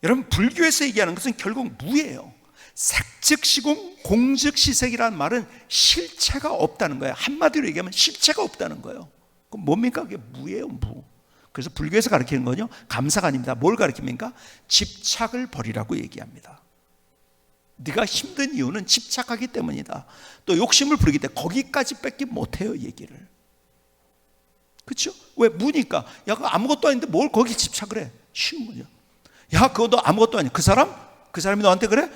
여러분, 불교에서 얘기하는 것은 결국 무예요. 색즉시공 공즉시색이라는 말은 실체가 없다는 거예요. 한마디로 얘기하면 실체가 없다는 거예요. 그럼 뭡니까? 그게 무예요, 무. 그래서 불교에서 가르치는 거는요 감사가 아닙니다. 뭘 가르칩니까? 집착을 버리라고 얘기합니다. 네가 힘든 이유는 집착하기 때문이다. 또 욕심을 부리기 때문에 거기까지 뺏기 못해요, 얘기를. 그렇죠? 왜? 무니까. 야, 그거 아무것도 아닌데 뭘 거기 집착을 해? 쉬운 거죠. 야, 그것도 아무것도 아니야. 그 사람이 너한테 그래?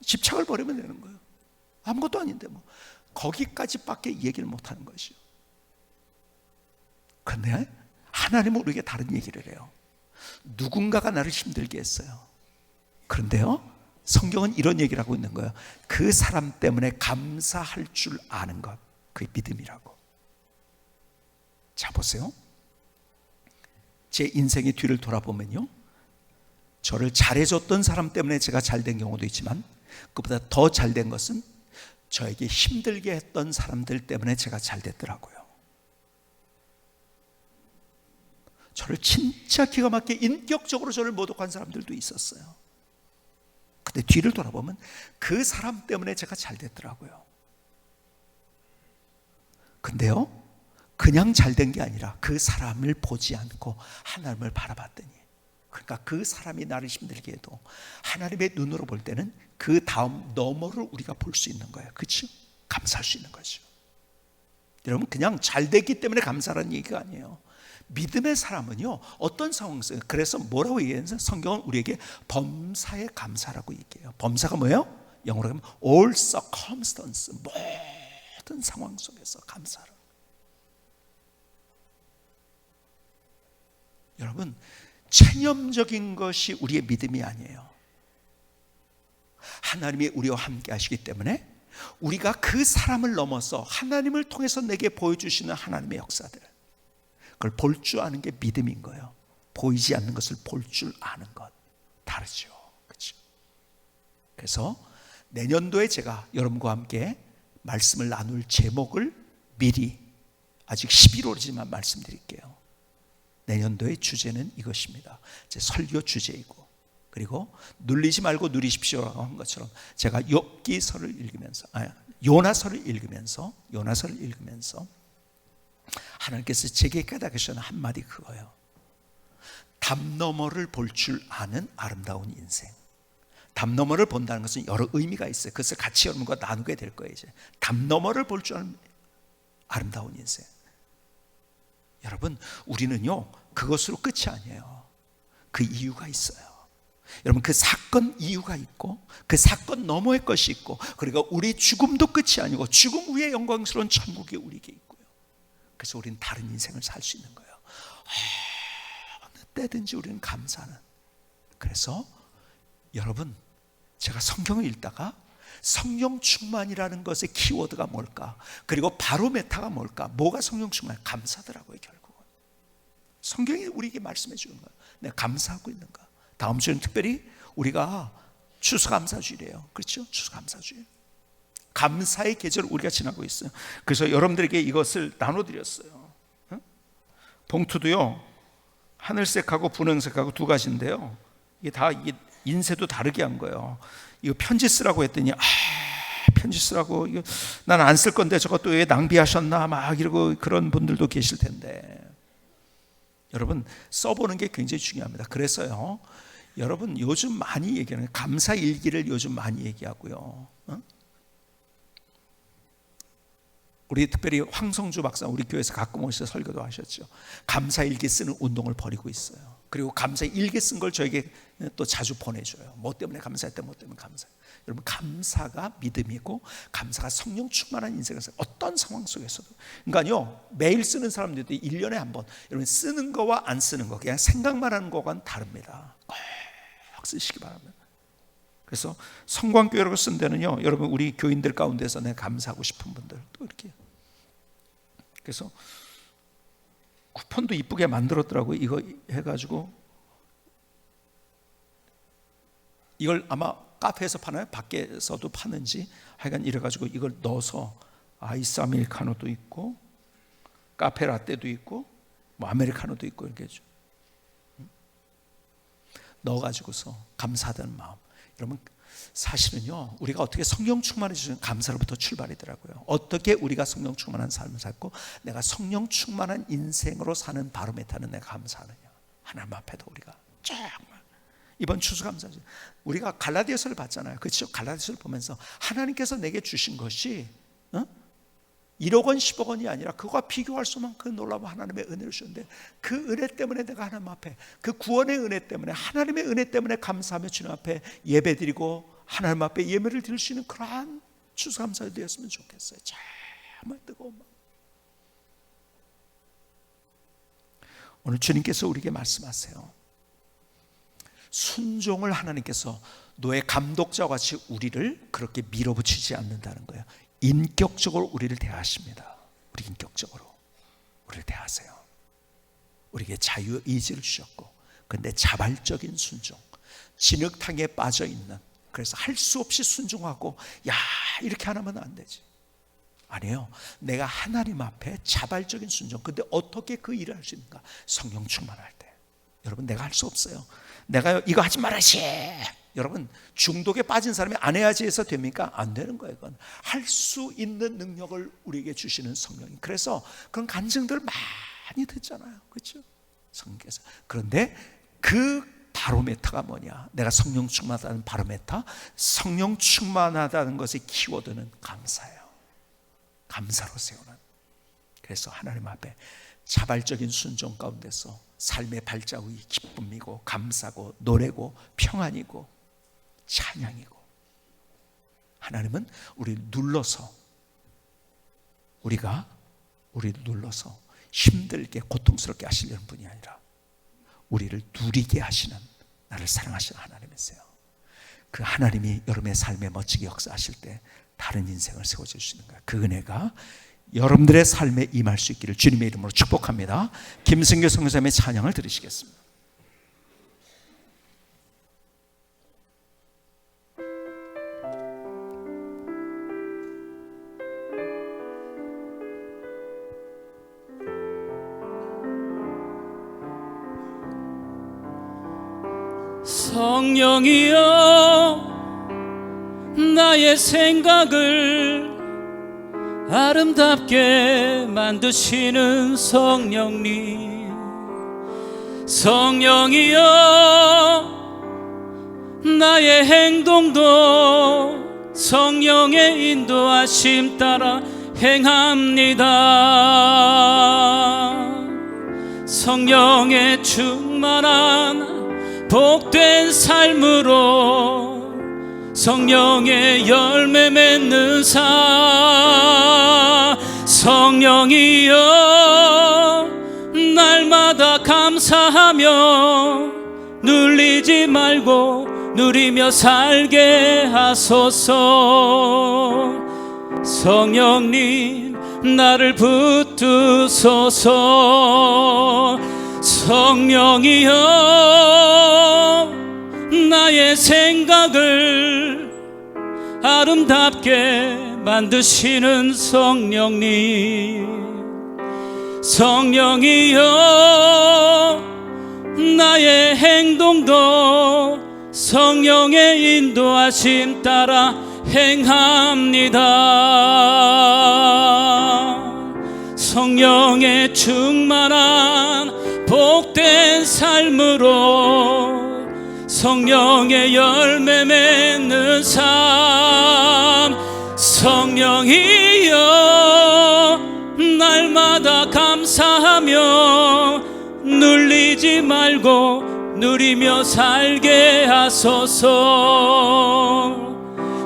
집착을 버리면 되는 거예요. 아무것도 아닌데 뭐. 거기까지밖에 얘기를 못하는 것이요. 그런데 하나님은 우리에게 다른 얘기를 해요. 누군가가 나를 힘들게 했어요. 그런데요, 성경은 이런 얘기를 하고 있는 거예요. 그 사람 때문에 감사할 줄 아는 것, 그게 믿음이라고. 자, 보세요. 제 인생의 뒤를 돌아보면요, 저를 잘해줬던 사람 때문에 제가 잘된 경우도 있지만 그보다 더 잘된 것은 저에게 힘들게 했던 사람들 때문에 제가 잘됐더라고요. 저를 진짜 기가 막히게 인격적으로 저를 모독한 사람들도 있었어요. 근데 뒤를 돌아보면 그 사람 때문에 제가 잘됐더라고요. 근데요, 그냥 잘된 게 아니라 그 사람을 보지 않고 하나님을 바라봤더니, 그러니까 그 사람이 나를 힘들게 해도 하나님의 눈으로 볼 때는 그 다음 너머를 우리가 볼 수 있는 거예요. 그렇죠? 감사할 수 있는 거죠. 여러분, 그냥 잘 됐기 때문에 감사라는 얘기가 아니에요. 믿음의 사람은요 어떤 상황에서, 그래서 뭐라고 얘기하는지 성경은 우리에게 범사에 감사라고 얘기해요. 범사가 뭐예요? 영어로 하면 all circumstance, 모든 상황 속에서 감사를. 여러분, 체념적인 것이 우리의 믿음이 아니에요. 하나님이 우리와 함께 하시기 때문에 우리가 그 사람을 넘어서 하나님을 통해서 내게 보여주시는 하나님의 역사들, 그걸 볼 줄 아는 게 믿음인 거예요. 보이지 않는 것을 볼 줄 아는 것, 다르죠. 그렇죠? 그래서 내년도에 제가 여러분과 함께 말씀을 나눌 제목을 미리 아직 11월이지만 말씀드릴게요. 내년도의 주제는 이것입니다. 제 설교 주제이고, 그리고 눌리지 말고 누리십시오라고 한 것처럼 제가 욥기서를 읽으면서 요나서를 읽으면서 하나님께서 제게 깨닫으시는 한마디 그거예요. 담 너머를 볼 줄 아는 아름다운 인생. 담 너머를 본다는 것은 여러 의미가 있어요. 그것을 같이 여러분과 나누게 될 거예요. 이제 담 너머를 볼 줄 아는 아름다운 인생. 여러분, 우리는요 그것으로 끝이 아니에요. 그 이유가 있어요. 여러분, 그 사건 이유가 있고, 그 사건 너머의 것이 있고, 그리고 우리 죽음도 끝이 아니고 죽음 후에 영광스러운 천국이 우리에게 있고요. 그래서 우리는 다른 인생을 살 수 있는 거예요. 어느 때든지 우리는 감사하는. 그래서 여러분, 제가 성경을 읽다가 성령 충만이라는 것의 키워드가 뭘까, 그리고 바로메타가 뭘까, 뭐가 성령 충만? 감사더라고요. 결국은 성경이 우리에게 말씀해 주는 거예요. 내가 감사하고 있는가. 다음 주에는 특별히 우리가 추수감사주일이에요. 그렇죠? 추수감사주일, 감사의 계절을 우리가 지나고 있어요. 그래서 여러분들에게 이것을 나눠드렸어요. 봉투도요 하늘색하고 분홍색하고 두 가지인데요, 이게 다 인쇄도 다르게 한 거예요. 이거 편지 쓰라고 했더니 편지 쓰라고, 이거 난 안 쓸 건데 저것도 왜 낭비하셨나 막 이러고 그런 분들도 계실 텐데, 여러분 써보는 게 굉장히 중요합니다. 그래서요 여러분 요즘 많이 얘기하는 감사 일기를 요즘 많이 얘기하고요. 우리 특별히 황성주 박사 우리 교회에서 가끔 오셔서 설교도 하셨죠. 감사 일기 쓰는 운동을 벌이고 있어요. 그리고 감사 일기 쓴 걸 저에게 또 자주 보내줘요. 뭐 때문에 감사했대, 뭐 때문에 감사해. 여러분, 감사가 믿음이고 감사가 성령 충만한 인생을 살아요. 어떤 상황 속에서도. 그러니까요 매일 쓰는 사람들도 1년에 한 번, 여러분 쓰는 거와 안 쓰는 거, 그냥 생각만 하는 거와는 다릅니다. 꼭 쓰시기 바랍니다. 그래서 성광교회라고 쓴 데는요, 여러분 우리 교인들 가운데서 내가 감사하고 싶은 분들 또 이렇게, 그래서 쿠폰도 이쁘게 만들었더라고요. 이거 해가지고 이걸 아마 카페에서 파나요? 밖에서도 파는지 하여간 이래가지고 이걸 넣어서 아이스 아메리카노도 있고 카페 라떼도 있고 뭐 아메리카노도 있고 이렇게 해줘. 넣어가지고서 감사하다는 마음. 여러분 사실은요 우리가 어떻게 성령 충만해 주시는 감사로부터 출발이더라고요. 어떻게 우리가 성령 충만한 삶을 살고 내가 성령 충만한 인생으로 사는 바로메타는 내가 감사하느냐. 하나님 앞에도 우리가 정말 이번 추수감사절 우리가 갈라디아서를 봤잖아요. 그렇죠? 갈라디아서를 보면서 하나님께서 내게 주신 것이 1억 원 10억 원이 아니라 그거와 비교할 수 없는 그 놀라운 하나님의 은혜를 주셨는데, 그 은혜 때문에 내가 하나님 앞에, 그 구원의 은혜 때문에, 하나님의 은혜 때문에 감사하며 주님 앞에 예배드리고 하나님 앞에 예배를 드릴 수 있는 그러한 추수감사가 되었으면 좋겠어요. 정말 뜨거운 마음. 오늘 주님께서 우리에게 말씀하세요. 순종을 하나님께서 너의 감독자와 같이 우리를 그렇게 밀어붙이지 않는다는 거예요. 인격적으로 우리를 대하십니다. 우리 인격적으로 우리를 대하세요. 우리에게 자유의지를 주셨고, 그런데 자발적인 순종, 진흙탕에 빠져있는, 그래서 할 수 없이 순종하고 야 이렇게 하면 안 되지. 아니에요. 내가 하나님 앞에 자발적인 순종. 근데 어떻게 그 일을 할 수 있는가? 성령 충만할 때. 여러분 내가 할 수 없어요. 내가 이거 하지 말아야지. 여러분 중독에 빠진 사람이 안 해야지 해서 됩니까? 안 되는 거예요. 그건 할 수 있는 능력을 우리에게 주시는 성령님. 그래서 그런 간증들 많이 듣잖아요. 그렇죠? 성령께서. 그런데 그 바로메타가 뭐냐? 내가 성령 충만하다는 바로메타, 성령 충만하다는 것의 키워드는 감사예요. 감사로 세우는. 그래서 하나님 앞에 자발적인 순종 가운데서 삶의 발자국이 기쁨이고 감사고 노래고 평안이고 찬양이고, 하나님은 우리를 눌러서 우리를 눌러서 힘들게 고통스럽게 하시려는 분이 아니라 우리를 누리게 하시는, 나를 사랑하시는 하나님이세요. 그 하나님이 여러분의 삶에 멋지게 역사하실 때 다른 인생을 세워줄 수 있는 거예요. 그 은혜가 여러분들의 삶에 임할 수 있기를 주님의 이름으로 축복합니다. 김승교 선교사님의 찬양을 들으시겠습니다. 성령이여 나의 생각을 아름답게 만드시는 성령님, 성령이여 나의 행동도 성령의 인도하심 따라 행합니다. 성령의 충만한 복된 삶으로 성령의 열매 맺는 삶, 성령이여 날마다 감사하며 눌리지 말고 누리며 살게 하소서. 성령님 나를 붙드소서. 성령이여 나의 생각을 아름답게 만드시는 성령님, 성령이여 나의 행동도 성령의 인도하심 따라 행합니다. 성령의 충만한 복된 삶으로 성령의 열매 맺는 삶, 성령이여 날마다 감사하며 눌리지 말고 누리며 살게 하소서.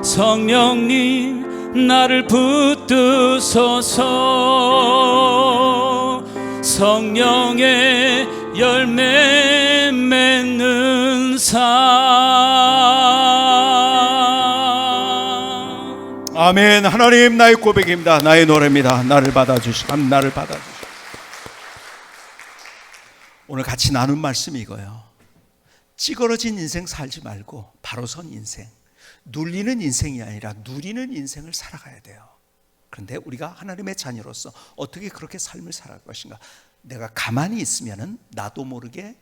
성령님 나를 붙드소서. 성령의 열매 맺는 삶. 아멘. 하나님 나의 고백입니다. 나의 노래입니다. 나를 받아주시고 나를 받아주시고. 오늘 같이 나눈 말씀이 이거예요. 찌그러진 인생 살지 말고 바로 선 인생, 눌리는 인생이 아니라 누리는 인생을 살아가야 돼요. 그런데 우리가 하나님의 자녀로서 어떻게 그렇게 삶을 살아갈 것인가? 내가 가만히 있으면은 나도 모르게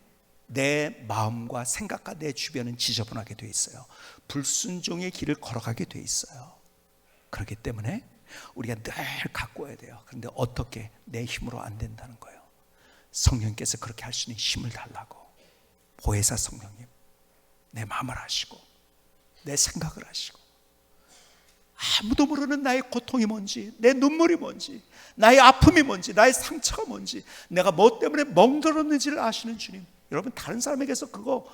내 마음과 생각과 내 주변은 지저분하게 돼 있어요. 불순종의 길을 걸어가게 돼 있어요. 그렇기 때문에 우리가 늘 갖고 와야 돼요. 그런데 어떻게? 내 힘으로 안 된다는 거예요. 성령께서 그렇게 할 수 있는 힘을 달라고. 보혜사 성령님, 내 마음을 아시고 내 생각을 아시고 아무도 모르는 나의 고통이 뭔지, 내 눈물이 뭔지, 나의 아픔이 뭔지, 나의 상처가 뭔지, 내가 뭐 때문에 멍들었는지를 아시는 주님. 여러분, 다른 사람에게서 그거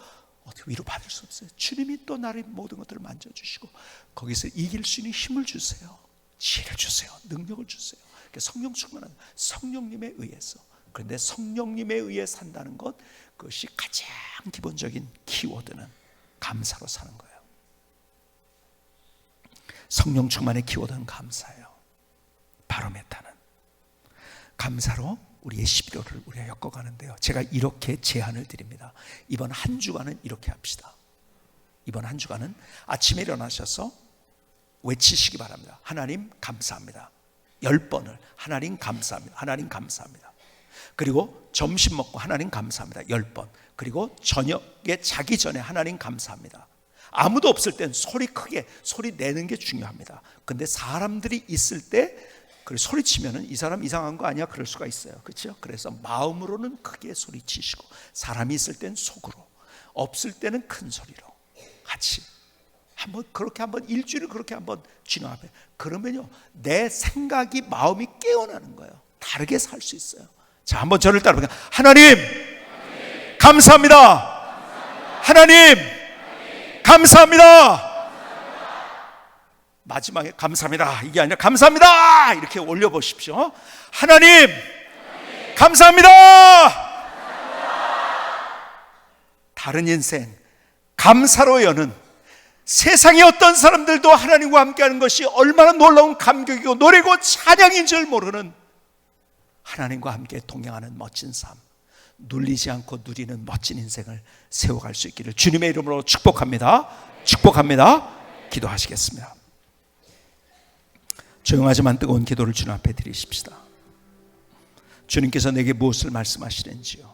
어떻게 위로받을 수 없어요. 주님이 또 나의 모든 것들을 만져주시고 거기서 이길 수 있는 힘을 주세요. 지혜를 주세요. 능력을 주세요. 성령 충만한 성령님에 의해서. 그런데 성령님에 의해 산다는 것, 그것이 가장 기본적인 키워드는 감사로 사는 거예요. 성령 충만의 키워드는 감사예요. 바로메타는 감사로 우리의 11월을 우리가 엮어가는데요. 제가 이렇게 제안을 드립니다. 이번 한 주간은 이렇게 합시다. 이번 한 주간은 아침에 일어나셔서 외치시기 바랍니다. 하나님 감사합니다. 10번을 하나님 감사합니다. 하나님 감사합니다. 그리고 점심 먹고 하나님 감사합니다. 10번. 그리고 저녁에 자기 전에 하나님 감사합니다. 아무도 없을 땐 소리 크게 소리 내는 게 중요합니다. 근데 사람들이 있을 때 소리치면은 이 사람 이상한 거 아니야? 그럴 수가 있어요. 그렇죠? 그래서 마음으로는 크게 소리치시고, 사람이 있을 땐 속으로, 없을 때는 큰 소리로 같이 그렇게 한번 일주일을 그렇게 한번 진화해. 그러면요, 내 생각이 마음이 깨어나는 거예요. 다르게 살 수 있어요. 자, 한번 저를 따라해요. 하나님 감사합니다. 하나님 감사합니다. 마지막에 감사합니다 이게 아니라 감사합니다 이렇게 올려보십시오. 하나님 감사합니다. 다른 인생 감사로 여는, 세상의 어떤 사람들도 하나님과 함께하는 것이 얼마나 놀라운 감격이고 노래고 찬양인 줄 모르는, 하나님과 함께 동행하는 멋진 삶, 눌리지 않고 누리는 멋진 인생을 세워갈 수 있기를 주님의 이름으로 축복합니다. 축복합니다. 기도하시겠습니다. 조용하지만 뜨거운 기도를 주님 앞에 드리십시다. 주님께서 내게 무엇을 말씀하시는지요?